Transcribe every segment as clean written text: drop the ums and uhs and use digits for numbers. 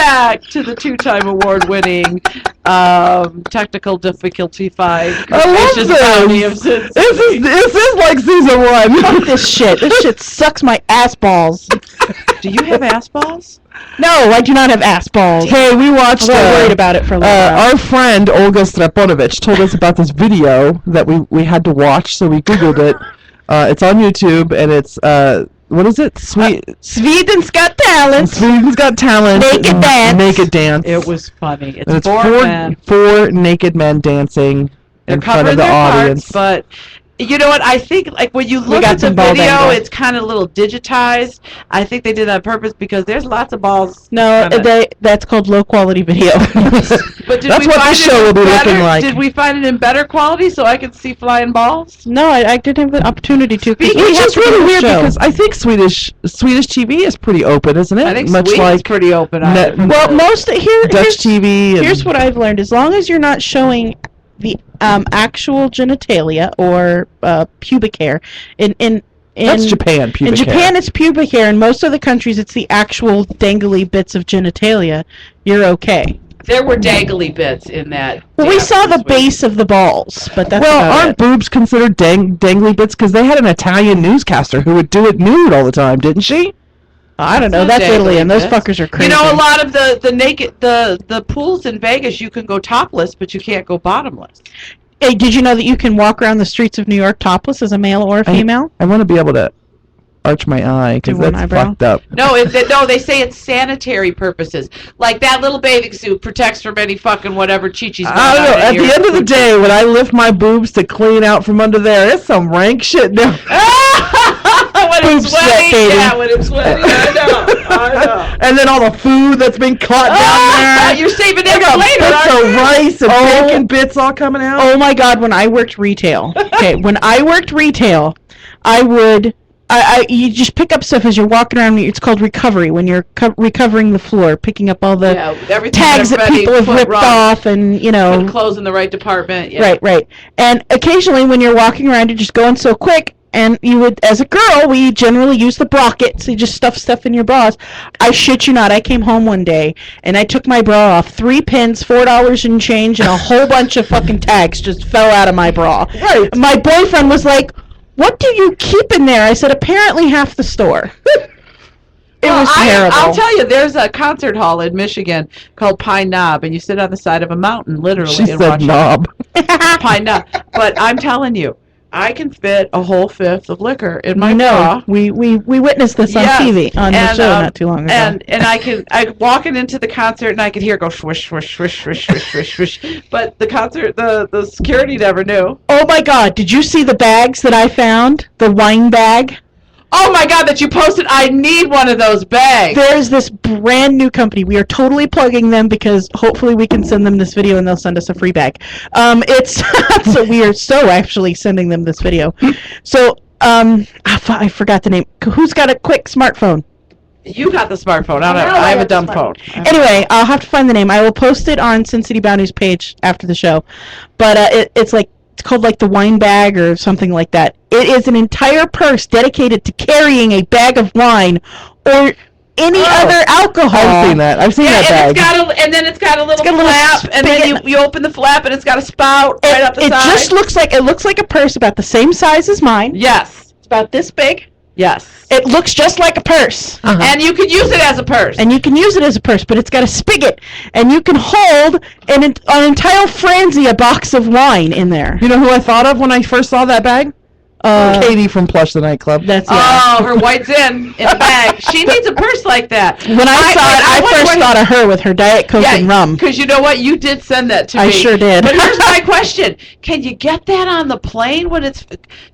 back to the 2-time award-winning technical difficulty 5. I love this. This is like season 1. Fuck this shit. This shit sucks my ass balls. Do you have ass balls? No, I do not have ass balls. Hey, we watched. I was worried about it for a little while. Our friend Olga Streponovich told us about this video that we had to watch, so we googled it. It's on YouTube, and it's what is it? Sweden's Got Talent. Sweden's Got Talent. Naked Dance. Naked Dance. It was funny. It's four naked men dancing in front of the audience. But you know what? I think like when you look at the video, it's kind of a little digitized. I think they did that on purpose because there's lots of balls. No, that's called low quality video. But that's what the show will be looking like. Did we find it in better quality so I could see flying balls? No, I didn't have the opportunity to. Which is really weird because I think Swedish TV is pretty open, isn't it? I think Sweden's pretty open. Well, Dutch TV. Here's what I've learned: as long as you're not showing the actual genitalia or pubic hair, that's Japan. Pubic in Japan, it's pubic hair. In most other countries, it's the actual dangly bits of genitalia. You're okay. There were dangly bits in that. Well, we saw the base of the balls, but that's aren't boobs considered dangly bits? Because they had an Italian newscaster who would do it nude all the time, didn't she? I don't know. That's Italy, and those fuckers are crazy. You know, a lot of the pools in Vegas, you can go topless, but you can't go bottomless. Hey, did you know that you can walk around the streets of New York topless as a male or a female? I want to be able to arch my eye because that's fucked up. No, they say it's sanitary purposes. Like that little bathing suit protects from any fucking whatever chi-chi's. I don't know. At the end of the day, when I lift my boobs to clean out from under there, it's some rank shit now. When it's sweaty, when it's sweaty, I know. And then all the food that's been caught down there. You're saving it for later, bits of rice and bacon bits all coming out. Oh my God, when I worked retail. When I worked retail, you just pick up stuff as you're walking around. It's called recovery, when you're recovering the floor, picking up all the tags that people have ripped off and, put clothes in the right department. Yeah. Right. And occasionally when you're walking around, you're just going so quick. And you would, as a girl, we generally use the brocket, so you just stuff stuff in your bras. I shit you not, I came home one day, and I took my bra off. 3 pins, $4 and change, and a whole bunch of fucking tags just fell out of my bra. Right. My boyfriend was like, "What do you keep in there?" I said, "Apparently half the store." It was terrible. I'll tell you, there's a concert hall in Michigan called Pine Knob, and you sit on the side of a mountain, literally. She said knob. Pine Knob. But I'm telling you, I can fit a whole fifth of liquor in my bra. We witnessed this on TV on the show not too long ago. And I walking into the concert and I could hear it go swish swish swish swish swish swish swish. But the security never knew. Oh my God! Did you see the bags that I found? The wine bag. Oh my God, that you posted. I need one of those bags. There's this brand new company. We are totally plugging them because hopefully we can send them this video and they'll send us a free bag. So we are actually sending them this video. So I forgot the name. Who's got a quick smartphone? You got the smartphone. I have a dumb phone. Anyway, I'll have to find the name. I will post it on Sin City Bounty's page after the show. But it's called like the wine bag or something like that. It is an entire purse dedicated to carrying a bag of wine or any other alcohol. I've seen that. I've seen that bag. And then it's got a little flap, and then you open the flap, and it's got a spout right up the side. It just looks like a purse about the same size as mine. Yes. It's about this big. Yes. It looks just like a purse. Uh-huh. And you can use it as a purse. But it's got a spigot. And you can hold an entire Franzia box of wine in there. You know who I thought of when I first saw that bag? Katie from Plush the Nightclub. Her white's in the bag. She needs a purse like that. When I first thought of her with her Diet Coke and rum. Because you know what? You did send that to me. I sure did. But here's my question. Can you get that on the plane when it's...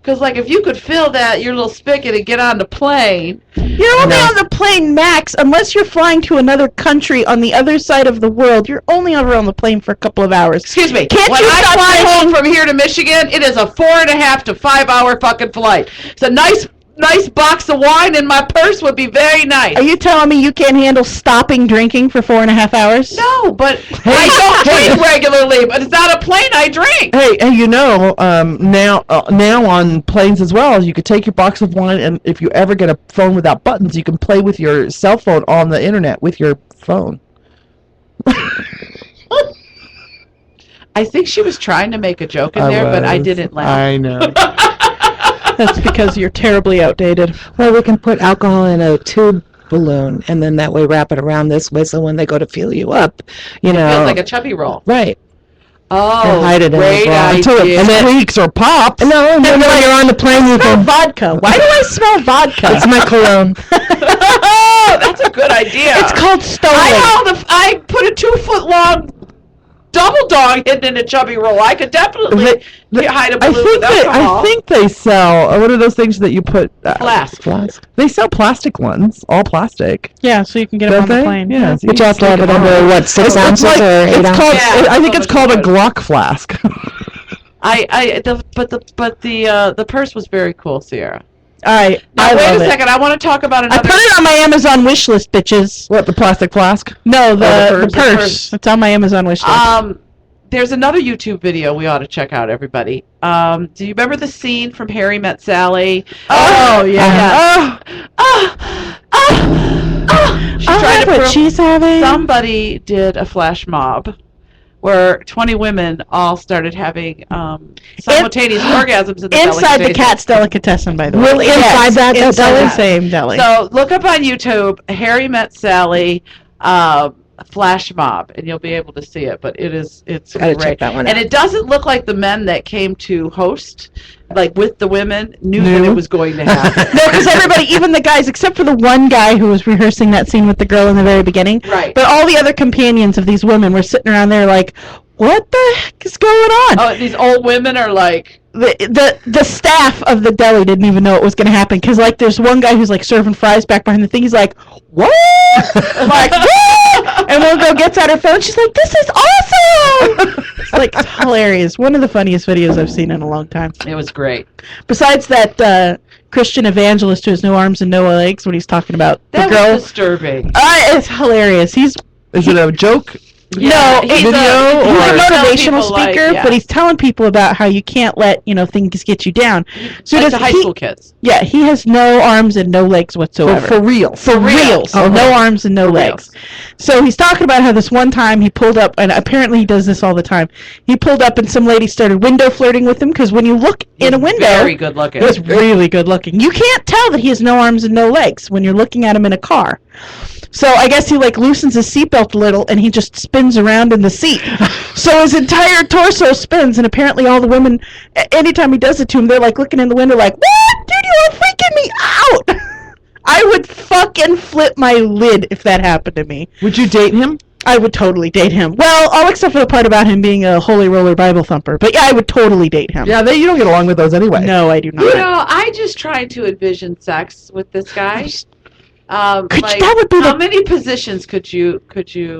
Because, like, if you could fill your little spigot and get on the plane... You're only on the plane, max, unless you're flying to another country on the other side of the world. You're only ever on the plane for a couple of hours. Excuse me. When I fly home from here to Michigan, it is a 4.5 to 5 hour fucking flight. It's a nice box of wine in my purse would be very nice. Are you telling me you can't handle stopping drinking for 4.5 hours? No, but I don't drink regularly. But it's not a plane I drink. Hey, you know, now on planes as well, you could take your box of wine, and if you ever get a phone without buttons, you can play with your cell phone on the internet with your phone. I think she was trying to make a joke in there, but I didn't laugh. I know. That's because you're terribly outdated. Well, we can put alcohol in a tube balloon, and then that way wrap it around this way, so when they go to fill you up, you know. It feels like a chubby roll. Right. Oh, hide it in great the bra. Until idea. it squeaks or pops. No, and then when you're on the plane, you Smell can. vodka. Why do I smell vodka? It's my cologne. Oh, that's a good idea. It's called Stoli. I put a 2-foot-long double dog hidden in a chubby roll. I could definitely hide a balloon with alcohol. I think they sell. What are those things that you put? Flask. They sell plastic ones, all plastic. Yeah, so you can get Don't them on they? the plane. Yeah. So But you have to have it under, what, 6 ounces It's like, or 8 it's ounces? called. Yeah, I think it's so called a much Glock flask. The purse was very cool, Sierra. All right. Now, I wait a love it. second. I want to talk about I another. put it on my Amazon wish list, bitches. What, the plastic flask? No, the the purse. purse. It's on my Amazon wish list. There's another YouTube video we ought to check out, everybody. Do you remember the scene from Harry Met Sally? Oh, yeah. She's trying to what prove she's having. somebody did a flash mob where 20 women all started having simultaneous orgasms in the Inside the deli Cat's Delicatessen, by the way. Really? Inside that inside deli? the same deli. So look up on YouTube, Harry Met Sally, flash mob, and you'll be able to see it. But it's Gotta great. check that one And out. it doesn't look like the men that came to host, like with the women, knew that it was going to happen. No, because everybody, even the guys, except for the one guy who was rehearsing that scene with the girl in the very beginning, Right. but all the other companions of these women were sitting around there like, what the heck is going on? Oh, these old women are like, The staff of the deli didn't even know it was going to happen, because like there's one guy who's like serving fries back behind the thing. He's like, what? Like, what? And one girl gets out her phone. She's like, this is awesome. It's hilarious. One of the funniest videos I've seen in a long time. it was great. Besides that Christian evangelist who has no arms and no legs when he's talking about That the girl. was disturbing. It's hilarious. He's Is it a joke? Yeah, he's video a, he's or- a telling motivational people, like, speaker, yeah. but he's telling people about how you can't let things get you down. So like does the high he, school kids. Yeah, he has no arms and no legs whatsoever. For real. For real. So no arms and no legs. So he's talking about how this one time he pulled up, and apparently he does this all the time. He pulled up and some lady started window flirting with him, because when you look in a window, Very good looking. it's really good looking. You can't tell that he has no arms and no legs when you're looking at him in a car. So I guess he loosens his seatbelt a little, and he just spins around in the seat. So his entire torso spins, and apparently all the women, anytime he does it to them, they're looking in the window like, what? Dude, you are freaking me out! I would fucking flip my lid if that happened to me. Would you date him? I would totally date him. Well, all except for the part about him being a holy roller Bible thumper. But yeah, I would totally date him. Yeah, you don't get along with those anyway. No, I do not. I just tried to envision sex with this guy. That would be how many positions could you?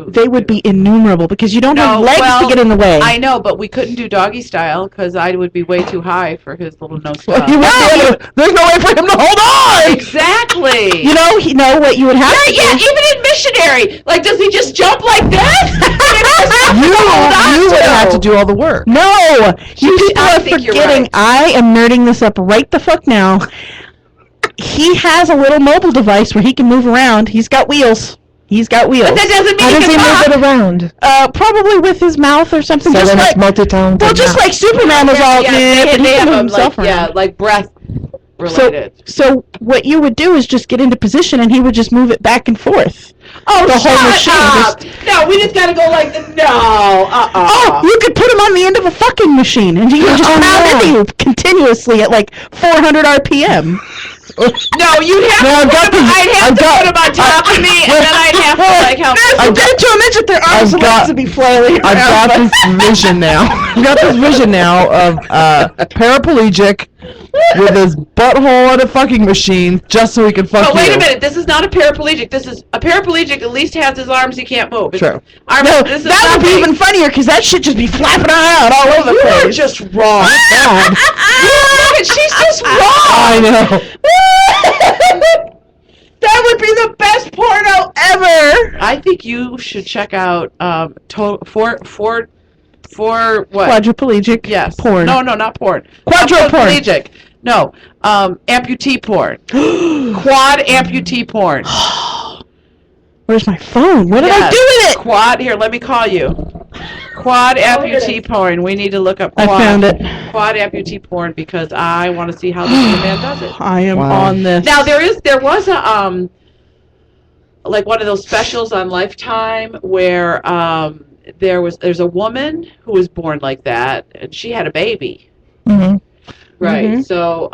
They would be innumerable, because you don't have legs to get in the way. I know, but we couldn't do doggy style because I would be way too high for his little nose. Well, he wouldn't be able to- there's no way for him to hold on! Exactly. You know what you would have to do? Yeah, even in missionary, does he just jump like that? You would have to do all the work. No! You people I are think you're forgetting. right. I am nerding this up right the fuck now. He has a little mobile device where he can move around. He's got wheels. But that doesn't mean How does he can move it around? Probably with his mouth or something. So just then like, it's multi-talented. well, just like Superman was all, but he can move himself around. like breath related. So what you would do is just get into position, and he would just move it back and forth. Oh, the whole shut machine. up! No, we just gotta go like this. No, Oh, you could put him on the end of a fucking machine, and he would just pound into you continuously at 400 RPM. No, you'd have No, to put him, I'd have to put him on top of me, and then I'd have to help him. I've got to a midget, their arms and legs would be flailing I've around, got this vision now. I've got this vision now of paraplegic with his butthole on a fucking machine just so he can fuck But wait you. a minute, this is not a paraplegic. This is a paraplegic. At least has his arms. He can't move. True. No, that would be even funnier, because that shit just be flapping around all over the You are place. just wrong. God. She's just wrong. I know. That would be the best porno ever. I think you should check out for what? Quadriplegic Yes. porn. No, not porn. Quadro porn. Paraplegic. No. Amputee porn. Quad amputee porn. Where's my phone? What did I do with it? Quad, here, let me call you. Quad amputee porn. We need to look up I quad. found it. Quad amputee porn because I want to see how this man does it. I am Wow. on this. Now there was a like one of those specials on Lifetime where there's a woman who was born like that and she had a baby. Mm-hmm. Right. Mhm. So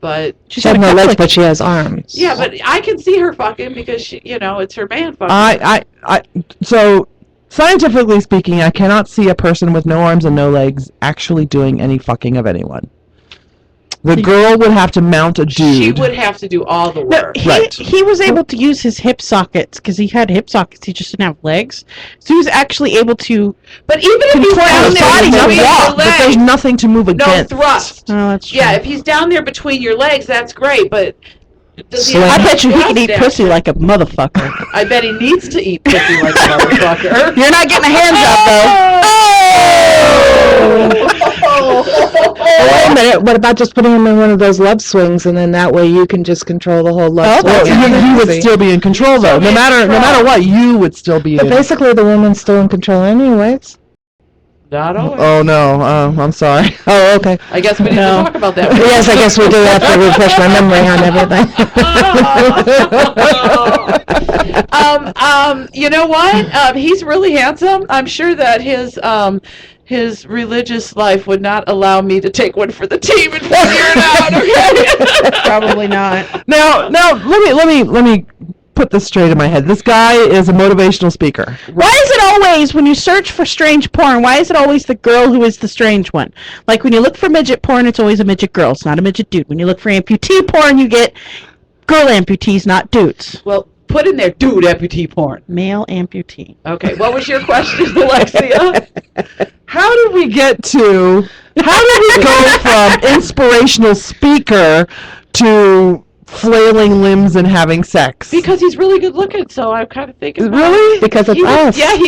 but She has no legs, but she has arms. yeah, but I can see her fucking because she, it's her man fucking. So scientifically speaking, I cannot see a person with no arms and no legs actually doing any fucking of anyone. The girl would have to mount a dude. She would have to do all the No, work. Right. he was able to use his hip sockets because he had hip sockets. He just didn't have legs, so he was actually able to. But even if he's Control down his there body, not between your walk, but there's legs, nothing to move no against. thrust. Oh, that's true. Yeah, if he's down there between your legs, that's great. But does he Slim. have I bet you he could eat thrust pussy like a motherfucker. action? I bet he needs to eat pussy like a motherfucker. You're not getting a hand job Wait a minute. What about just putting him in one of those love swings, and then that way you can just control the whole love Oh, swing? Well, you would See? still be in control, though. No matter what, you would still be But in. basically, the woman's still in control, anyways. Not always. Oh no, I'm sorry. Oh, okay. I guess we need No. to talk about that. Yes, I guess we do have to refresh my memory on everything. You know what? He's really handsome. I'm sure that his religious life would not allow me to take one for the team and figure it out. Okay. Probably not. Now, let me put this straight in my head. This guy is a motivational speaker. Why is it always, when you search for strange porn, why is it always the girl who is the strange one? Like when you look for midget porn, it's always a midget girl. It's not a midget dude. When you look for amputee porn, you get girl amputees, not dudes. Well, put in there, dude, amputee porn. Male amputee. Okay, what was your question, Alexia? How did we go from inspirational speaker to flailing limbs and having sex? Because he's really good looking, so I'm kind of thinking. Really? Because it's He was- us. Yeah, he's